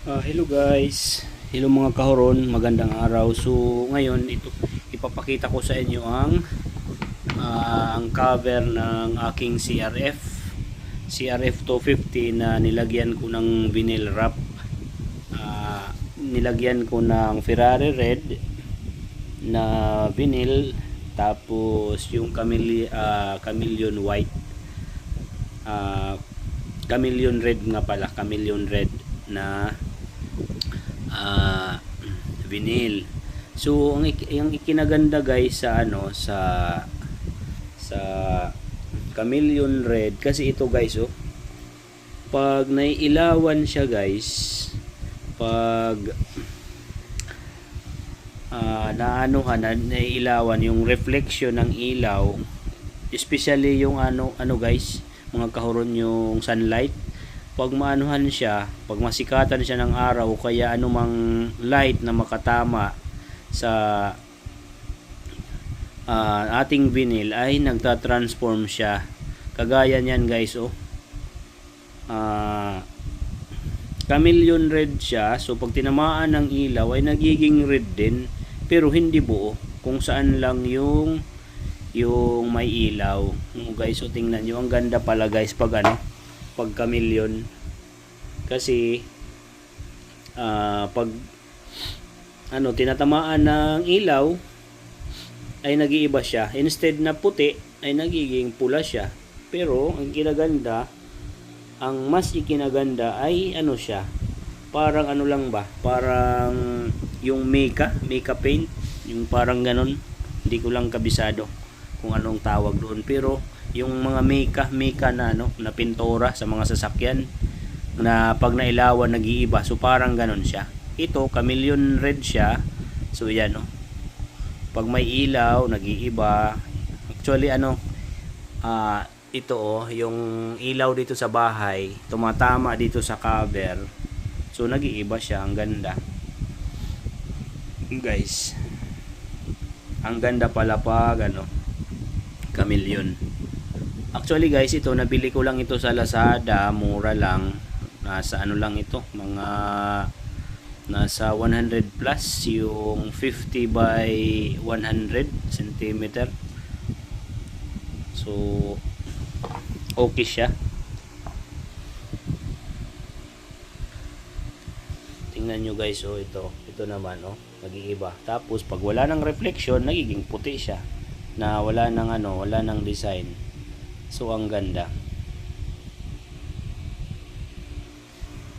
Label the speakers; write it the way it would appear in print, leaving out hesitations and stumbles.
Speaker 1: Hello guys, hello mga kahuron, magandang araw. So ngayon ipapakita ko sa inyo ang cover ng aking CRF 250 na nilagyan ko ng vinyl wrap. Nilagyan ko ng Ferrari red na vinyl, tapos yung chameleon white, chameleon red nga pala, chameleon red na vinyl. So ang ikinaganda guys sa chameleon red, kasi ito guys, pag naiilawan siya guys, pag naiilawan yung reflection ng ilaw, especially yung ano guys, mga kahuron, yung sunlight, pag maanuhan siya, pag masikatan siya ng araw, kaya anumang light na makatama sa ating vinyl ay nagtatransform siya. Kagaya niyan guys, chameleon red siya. So pag tinamaan ng ilaw ay nagiging red din, pero hindi buo, kung saan lang yung may ilaw. Guys, so tingnan nyo, ang ganda pala guys pag chameleon, kasi pag tinatamaan ng ilaw ay nag-iiba siya. Instead na puti ay nagiging pula siya. Pero ang mas ikinaganda ay siya, parang lang ba, parang yung Mica paint, yung parang ganon. Hindi ko lang kabisado kung anong tawag doon, pero yung mga Mica na na pintura sa mga sasakyan na pag nailawan nag-iiba. So parang ganon siya. Ito chameleon red siya. So yan, pag may ilaw nag-iiba. Actually ito yung ilaw dito sa bahay tumatama dito sa cover, so nag-iiba siya. Ang ganda guys, ang ganda pala pag chameleon. Actually guys, ito nabili ko lang ito sa Lazada, mura lang, nasa lang ito, mga nasa 100 plus, yung 50 by 100 cm. So okay siya. Tingnan nyo guys, ito naman nag-iiba. Tapos pag wala ng reflection, nagiging puti siya, na wala ng design. So ang ganda.